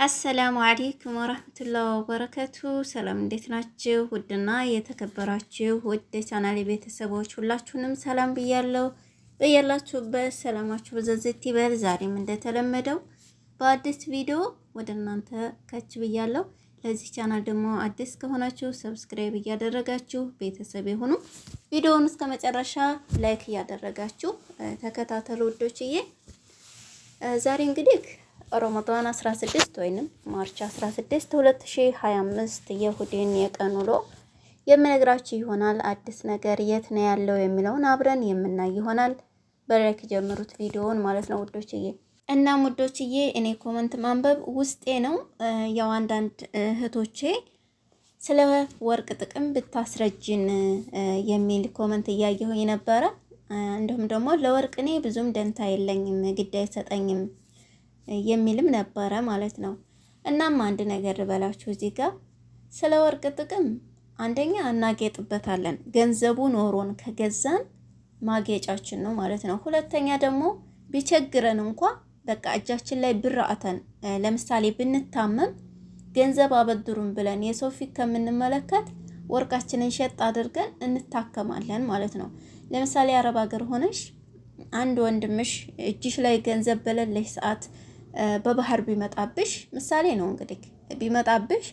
አሰላሙ አለይኩም ወራህመቱላሂ ወበረከቱ። ሰላም እንዴት ናችሁ? ውድና የተከበራችሁ ውድ ቻናሌ ቤተሰቦች ሁላችሁንም ሰላም ብያለሁ። በያላችሁበት ሰላማችሁ በዘዘት ይበል። ዛሬም እንደተለመደው በአዲስ ቪዲዮ ወደ እናንተ ከች ብያለሁ። ለዚህ ቻናል ደግሞ አዲስ ከሆናችሁ ሰብስክራይብ እያደረጋችሁ ቤተሰብ የሆኑ ቪዲዮውን እስከ መጨረሻ ላይክ እያደረጋችሁ ተከታተሉ ውዶችዬ። ዛሬ እንግዲህ ረመዳን 16 ወይንም ማርች 16 2025 የእሁድን የቀን ውሎ የምነግራችሁ ይሆናል። አዲስ ነገር የት ነው ያለው የሚለውን አብረን የምናይ ይሆናል። በላይክ ጀምሩት ቪዲዮውን ማለት ነው ውዶችዬ። እና ውዶችዬ እኔ ኮመንት ማንበብ ውስጤ ነው። ያው አንዳንድ እህቶቼ ስለ ወርቅ ጥቅም ብታስረጅን የሚል ኮመንት እያየሁኝ ነበረ። እንዲሁም ደግሞ ለወርቅ እኔ ብዙም ደንታ የለኝም ግድ አይሰጠኝም የሚልም ነበረ ማለት ነው። እናም አንድ ነገር ልበላችሁ እዚህ ጋር ስለ ወርቅ ጥቅም አንደኛ እናጌጥበታለን፣ ገንዘቡ ኖሮን ከገዛን ማጌጫችን ነው ማለት ነው። ሁለተኛ ደግሞ ቢቸግረን እንኳ በቃ እጃችን ላይ ብር አተን ለምሳሌ ብንታመም ገንዘብ አበድሩን ብለን የሰው ፊት ከምንመለከት ወርቃችንን ሸጥ አድርገን እንታከማለን ማለት ነው። ለምሳሌ አረብ ሀገር ሆነሽ አንድ ወንድምሽ እጅሽ ላይ ገንዘብ በሌለሽ ሰዓት በባህር ቢመጣብሽ ምሳሌ ነው እንግዲህ ቢመጣብሽ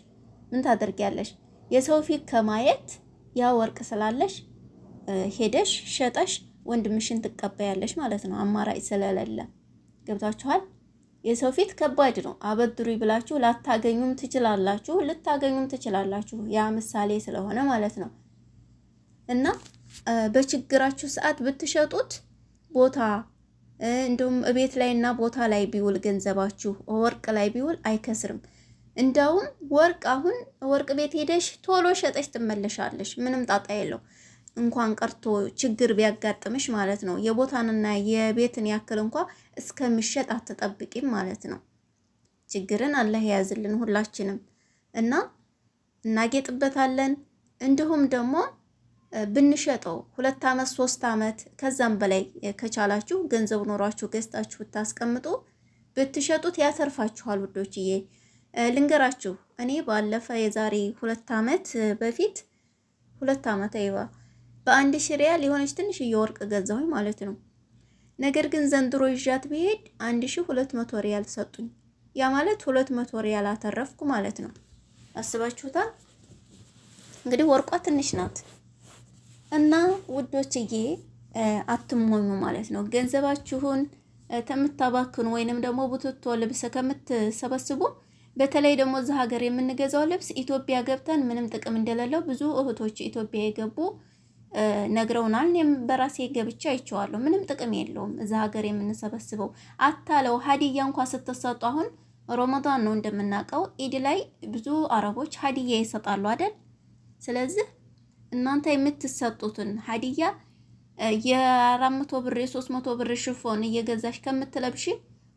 ምን ታደርጊያለሽ? የሰው ፊት ከማየት ያ ወርቅ ስላለሽ ሄደሽ ሸጠሽ ወንድምሽን ትቀበያለሽ ማለት ነው። አማራጭ ስለሌለ ገብታችኋል። የሰው ፊት ከባድ ነው። አበድሩ ብላችሁ ላታገኙም ትችላላችሁ፣ ልታገኙም ትችላላችሁ። ያ ምሳሌ ስለሆነ ማለት ነው። እና በችግራችሁ ሰዓት ብትሸጡት ቦታ እንደውም እቤት ላይና ቦታ ላይ ቢውል ገንዘባችሁ ወርቅ ላይ ቢውል አይከስርም። እንደውም ወርቅ አሁን ወርቅ ቤት ሄደሽ ቶሎ ሸጠሽ ትመለሻለሽ። ምንም ጣጣ የለው። እንኳን ቀርቶ ችግር ቢያጋጥምሽ ማለት ነው የቦታንና የቤትን ያክል እንኳ እስከሚሸጥ አትጠብቂም ማለት ነው። ችግርን አላህ ያዝልን ሁላችንም እና እናጌጥበታለን። እንዲሁም ደግሞ ብንሸጠው 2 አመት 3 አመት ከዛም በላይ ከቻላችሁ ገንዘብ ኖሯችሁ ገዝታችሁ ብታስቀምጡ ብትሸጡት ያተርፋችኋል ውዶችዬ። ልንገራችሁ እኔ ባለፈ የዛሬ 2 አመት በፊት 2 አመት አይዋ በአንድ ሺህ ሪያል የሆነች ትንሽ የወርቅ ገዛሁኝ ማለት ነው። ነገር ግን ዘንድሮ ይዣት ብሄድ 1200 ሪያል ሰጡኝ። ያ ማለት 200 ሪያል አተረፍኩ ማለት ነው። አስባችሁታል እንግዲህ ወርቋ ትንሽ ናት። እና ውዶችዬ አትሞኙ ማለት ነው። ገንዘባችሁን ተምታባክኑ ወይንም ደግሞ ቡትቶ ልብስ ከምትሰበስቡ በተለይ ደግሞ እዛ ሀገር የምንገዛው ልብስ ኢትዮጵያ ገብተን ምንም ጥቅም እንደሌለው ብዙ እህቶች ኢትዮጵያ የገቡ ነግረውናል። እኔም በራሴ ገብቻ አይቼዋለሁ። ምንም ጥቅም የለውም እዛ ሀገር የምንሰበስበው። አታለው ሀዲያ እንኳን ስትሰጡ አሁን ረመዳን ነው እንደምናውቀው፣ ኢድ ላይ ብዙ አረቦች ሀዲያ ይሰጣሉ አይደል? ስለዚህ እናንተ የምትሰጡትን ሀዲያ የ400 ብር የ300 ብር ሽፎን እየገዛሽ ከምትለብሺ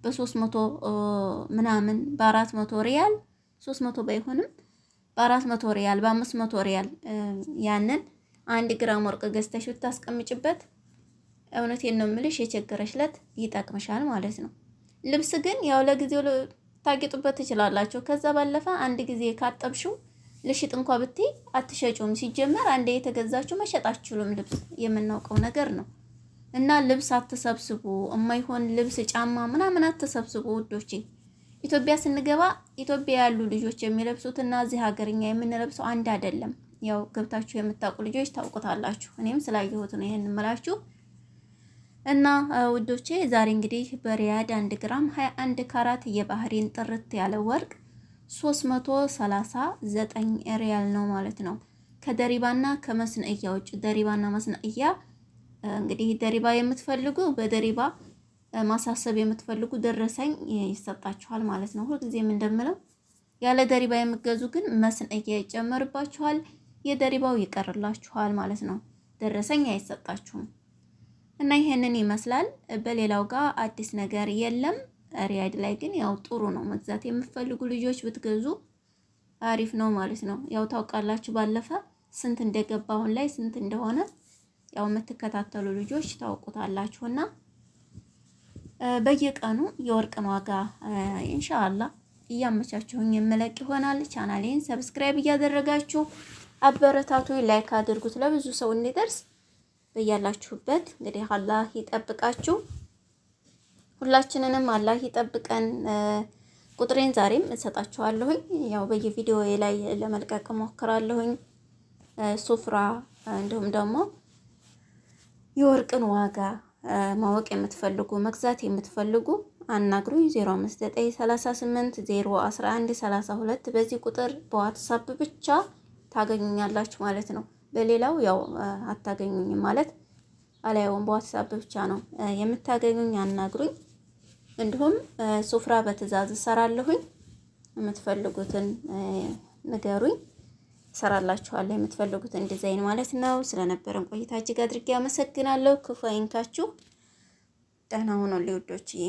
በ300 ምናምን በ400 ሪያል 300 ባይሆንም በ400 ሪያል በ500 ሪያል ያንን 1 ግራም ወርቅ ገዝተሽ ብታስቀምጭበት እውነቴን ነው የምልሽ የቸገረሽ ለት ይጠቅምሻል ማለት ነው። ልብስ ግን ያው ለጊዜው ታጌጡበት ትችላላችሁ። ከዛ ባለፈ አንድ ጊዜ ካጠብሽው ልሽጥ እንኳ ብትይ አትሸጩም። ሲጀመር አንዴ የተገዛችሁ መሸጥ አትችሉም። ልብስ የምናውቀው ነገር ነው። እና ልብስ አትሰብስቡ፣ የማይሆን ልብስ ጫማ ምናምን አትሰብስቡ ውዶቼ። ኢትዮጵያ ስንገባ ኢትዮጵያ ያሉ ልጆች የሚለብሱትና እዚህ ሀገርኛ የምንለብሰው አንድ አይደለም። ያው ገብታችሁ የምታውቁ ልጆች ታውቁታላችሁ። እኔም ስላየሁት ነው ይሄን እምላችሁ። እና ውዶቼ ዛሬ እንግዲህ በሪያድ 1 ግራም 21 ካራት የባህሪን ጥርት ያለ ወርቅ 339 ሪያል ነው ማለት ነው። ከደሪባና ከመስነእያ ውጭ ደሪባና መስነእያ እንግዲህ ደሪባ የምትፈልጉ በደሪባ ማሳሰብ የምትፈልጉ ደረሰኝ ይሰጣችኋል ማለት ነው። ሁልጊዜም እንደምለው ያለ ደሪባ የምትገዙ ግን መስነእያ ይጨመርባችኋል፣ የደሪባው ይቀርላችኋል ማለት ነው። ደረሰኝ አይሰጣችሁም። እና ይሄንን ይመስላል። በሌላው ጋር አዲስ ነገር የለም። ሪያድ ላይ ግን ያው ጥሩ ነው። መግዛት የምትፈልጉ ልጆች ብትገዙ አሪፍ ነው ማለት ነው። ያው ታውቃላችሁ ባለፈ ስንት እንደገባ አሁን ላይ ስንት እንደሆነ ያው የምትከታተሉ ልጆች ታውቁታላችሁና በየቀኑ የወርቅን ዋጋ ኢንሻአላህ እያመቻችሁኝ የምለቅ ይሆናል። ቻናሌን ሰብስክራይብ እያደረጋችሁ አበረታቱ፣ ላይክ አድርጉት ለብዙ ሰው እንዲደርስ። በያላችሁበት እንግዲህ አላህ ይጠብቃችሁ። ሁላችንንም አላህ ይጠብቀን። ቁጥሬን ዛሬም እሰጣችኋለሁኝ። ያው በየቪዲዮ ላይ ለመልቀቅ ሞክራለሁኝ። ሱፍራ እንዲሁም ደግሞ የወርቅን ዋጋ ማወቅ የምትፈልጉ መግዛት የምትፈልጉ አናግሩኝ። 05938 በዚህ ቁጥር በዋትሳፕ ብቻ ታገኙኛላችሁ ማለት ነው። በሌላው ያው አታገኙኝም ማለት አላየውም። በዋትሳፕ ብቻ ነው የምታገኙኝ። አናግሩኝ። እንዲሁም ሱፍራ በትዕዛዝ እሰራለሁኝ። የምትፈልጉትን ንገሩኝ፣ እሰራላችኋለሁ የምትፈልጉትን ዲዛይን ማለት ነው። ስለነበረን ቆይታ እጅግ አድርጌ አመሰግናለሁ። ክፉ አይንካችሁ። ደህና ሁኑልኝ ውዶችዬ።